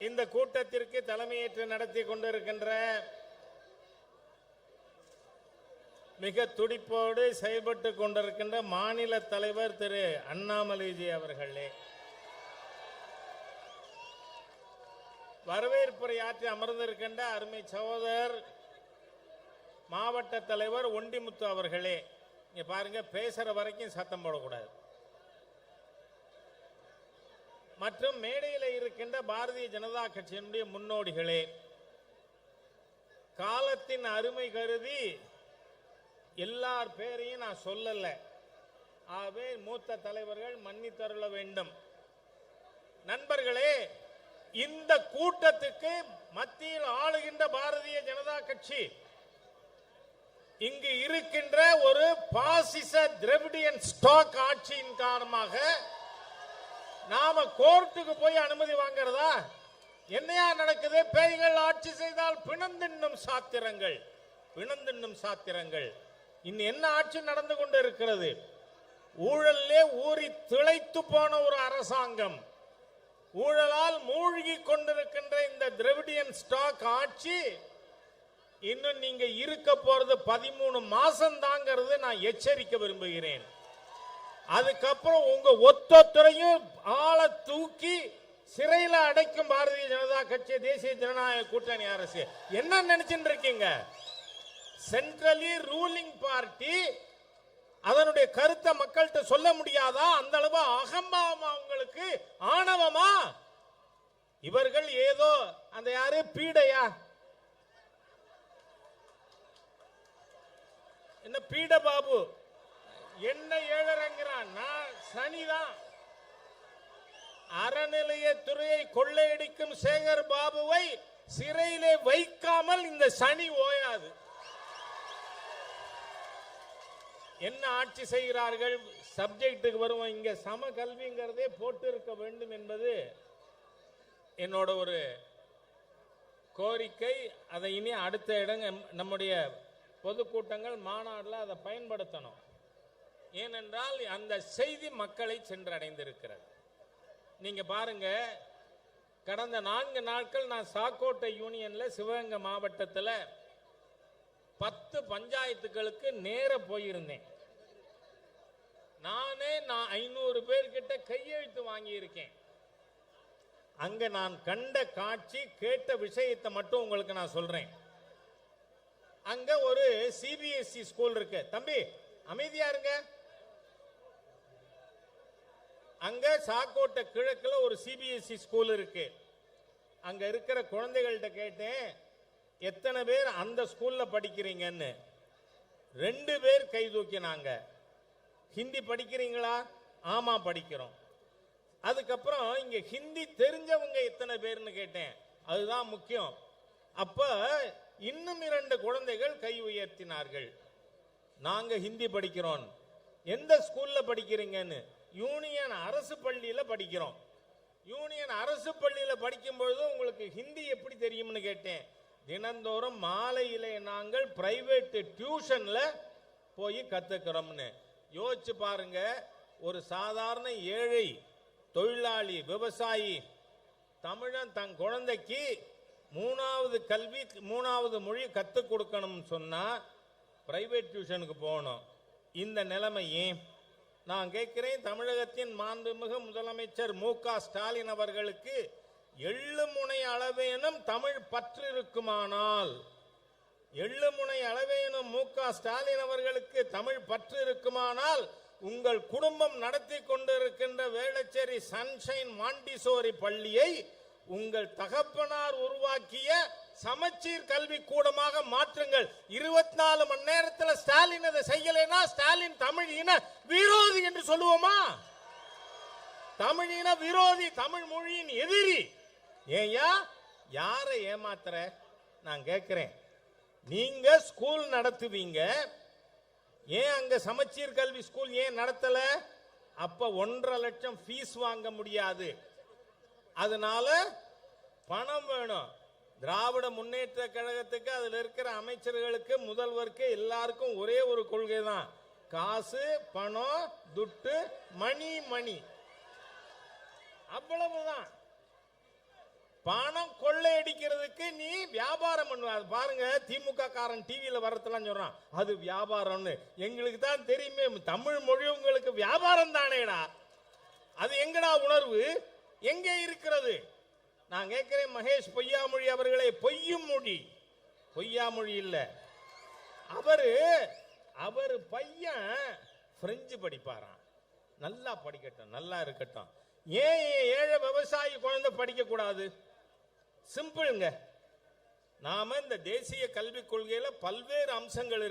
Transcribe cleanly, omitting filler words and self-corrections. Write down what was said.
இந்த கூட்டத்திற்கு தலைமையேற்று நடத்தி கொண்டிருக்கின்ற மிக துடிப்போடு செயல்பட்டு கொண்டிருக்கின்ற மாநில தலைவர் திரு அண்ணாமலைஜி அவர்களே, வரவேற்புரையாற்றி அமர்ந்திருக்கின்ற அருமை சகோதரர் மாவட்ட தலைவர் ஒண்டிமுத்து அவர்களே, இங்க பாருங்க, பேசுற வரைக்கும் சத்தம் போடக்கூடாது. மற்றும் மேடையில் இருக்கின்ற பாரதிய ஜனதா கட்சியினுடைய முன்னோடிகளே, காலத்தின் அருமை கருதி எல்லார் பேரையும் நான் சொல்லல, ஆகவே மூத்த தலைவர்கள் மன்னித்தருள வேண்டும். நண்பர்களே, இந்த கூட்டத்துக்கு மத்தியில் ஆளுகின்ற பாரதிய ஜனதா கட்சி இங்கு இருக்கின்ற ஒரு பாசிச திராவிடியன் ஸ்டாக் ஆட்சியின் காரணமாக நாம கோர்ட்டுக்கு போய் அனுமதி வாங்கறதா? என்னையா நடக்குது? பேய்கள் ஆட்சி செய்தால் பிணந்தின்னும் சாத்திரங்கள், பிணந்தின்னும் சாத்திரங்கள். இன்னும் என்ன ஆட்சி நடந்து கொண்டு இருக்கிறது? ஊழலே ஊறி திளைத்து போன ஒரு அரசாங்கம், ஊழலால் மூழ்கி கொண்டிருக்கின்ற இந்த திராவிடியன் ஸ்டாக் ஆட்சி இன்னும் நீங்க இருக்க போறது 13 மாசம் தாங்கிறது நான் எச்சரிக்க விரும்புகிறேன். அதுக்கப்புறம் உங்க ஒத்தொத்தரையும் ஆளை தூக்கி சிறையில் அடைக்கும் பாரதிய ஜனதா கட்சி, தேசிய ஜனநாயக கூட்டணி அரசு. என்ன நினைச்சுட்டு இருக்கீங்க? சென்ட்ரலி ரூலிங் பார்ட்டி அதனுடைய கருத்தை மக்கள்கிட்ட சொல்ல முடியாதா? அந்த அளவு அகம்பாவமா உங்களுக்கு, ஆணவமா? இவர்கள் ஏதோ அந்த யாரு பீடையா, என்ன பீட பாபு என்ன ஏழரங்கிறான், நான் சனிதான். அறநிலையத்துறையை கொள்ளையடிக்கும் சேகர் பாபுவை சிறையிலே வைக்காமல் இந்த சனி ஓயாது. என்ன ஆட்சி செய்கிறார்கள்? சப்ஜெக்டுக்கு வருவோம். இங்க சம கல்விங்கிறதே போட்டு இருக்க வேண்டும் என்பது என்னோட ஒரு கோரிக்கை. அதை இனி அடுத்த இடங்க நம்முடைய பொதுக்கூட்டங்கள் மாநாடுல அதை பயன்படுத்தணும். ஏனென்றால் அந்த செய்தி மக்களை சென்றடைந்திருக்கிறது. நீங்க பாருங்க, கடந்த 4 நாட்கள் நான் சாக்கோட்டை யூனியன்ல சிவகங்கை மாவட்டத்தில் 10 பஞ்சாயத்துகளுக்கு நேர போயிருந்தேன். நானே 500 பேர்கிட்ட கையெழுத்து வாங்கி இருக்கேன். அங்க நான் கண்ட காட்சி, கேட்ட விஷயத்தை மட்டும் உங்களுக்கு நான் சொல்றேன். அங்க ஒரு சிபிஎஸ்இ ஸ்கூல் இருக்கு. தம்பி அமைதியா இருங்க. அங்க சாக்கோட்டை கிழக்குல ஒரு சிபிஎஸ்இ ஸ்கூல் இருக்கு. அங்க இருக்கிற குழந்தைகள்கிட்ட கேட்டேன், எத்தனை பேர் அந்த ஸ்கூல்ல படிக்கிறீங்கன்னு. 2 பேர் கை தூக்கினாங்க. ஹிந்தி படிக்கிறீங்களா? ஆமா படிக்கிறோம். அதுக்கப்புறம் இங்க ஹிந்தி தெரிஞ்சவங்க எத்தனை பேர்னு கேட்டேன். அதுதான் முக்கியம். அப்ப இன்னும் 2 குழந்தைகள் கை உயர்த்தினார்கள். நாங்க ஹிந்தி படிக்கிறோம். எந்த ஸ்கூல்ல படிக்கிறீங்கன்னு. யூனியன் அரசு பள்ளியில படிக்கிறோம். யூனியன் அரசு பள்ளியில படிக்கும் பொழுது உங்களுக்கு ஹிந்தி எப்படி தெரியும்னு கேட்டேன். தினந்தோறும் மாலையிலே நாங்கள் பிரைவேட் டியூஷன்ல போய் கத்துக்கிறோம்னு. யோசிச்சு பாருங்க, ஒரு சாதாரண ஏழை தொழிலாளி விவசாயி தமிழன் தன் குழந்தைக்கு 3வது கல்வி 3வது மொழி கத்துக் கொடுக்கணும்னு சொன்னா பிரைவேட் டியூஷனுக்கு போகணும். இந்த நிலைமையே நான் கேட்கிறேன், தமிழகத்தின் மாண்புமிகு முதலமைச்சர் மு.க. ஸ்டாலின் அவர்களுக்கு எள்ளுமுனை அளவேனும் தமிழ் பற்று இருக்குமானால், எள்ளுமுனை அளவேனும் மு.க. ஸ்டாலின் அவர்களுக்கு தமிழ் பற்று இருக்குமானால், உங்கள் குடும்பம் நடத்தி கொண்டிருக்கின்ற வேளச்சேரி சன்ஷைன் மாண்டிசோரி பள்ளியை உங்கள் தகப்பனார் உருவாக்கிய சமச்சீர் கல்வி கூடமாக மாற்றுங்கள். 24 மணி நேரத்தில் ஸ்டாலின் அதை செய்யலைன்னா ஸ்டாலின் தமிழ் இன விரோதி என்று சொல்லுவோமா? தமிழ் இன விரோதி, தமிழ் மொழியின் எதிரி. ஏயா யாரை ஏமாத்துற? நான் கேட்கிறேன். நீங்க ஸ்கூல் நடத்துவீங்க, ஏன் அங்க சமச்சீர் கல்வி ஸ்கூல் ஏன் நடத்தல? அப்ப 1.5 லட்சம் ஃபீஸ் வாங்க முடியாது. அதனால பணம் வேணும். திராவிட முன்னேற்ற கழகத்துக்கு, அதில் இருக்கிற அமைச்சர்களுக்கு, முதல்வருக்கு எல்லாருக்கும் ஒரே ஒரு கொள்கை தான், காசு பணம் துட்டு மணி மணி, அவ்வளவுதான். பணம் கொள்ளையடிக்கிறதுக்கு நீ வியாபாரம் பண்ணுவ. பாருங்க, திமுக காரன் டிவியில வரதெல்லாம் சொல்றான் அது வியாபாரம்னு. எங்களுக்கு தான் தெரியுமே, தமிழ் மொழி உங்களுக்கு வியாபாரம் தானேடா. அது எங்கடா உணர்வு, எங்கே இருக்கிறது? நான் கேட்கிறேன் மகேஷ் பொய்யாமொழி அவர்களே, பொய்யும் மொழி, பொய்யாமொழி இல்ல. அவரு பையன் பிரெஞ்சு படிப்பாராம். நல்லா படிக்கட்டும், நல்லா இருக்கட்டும். ஏன் ஏழை விவசாயி குழந்தை படிக்க கூடாது? சிம்பிள்ங்க. நாம இந்த தேசிய கல்விக் கொள்கையில பல்வேறு அம்சங்கள் இருக்கு.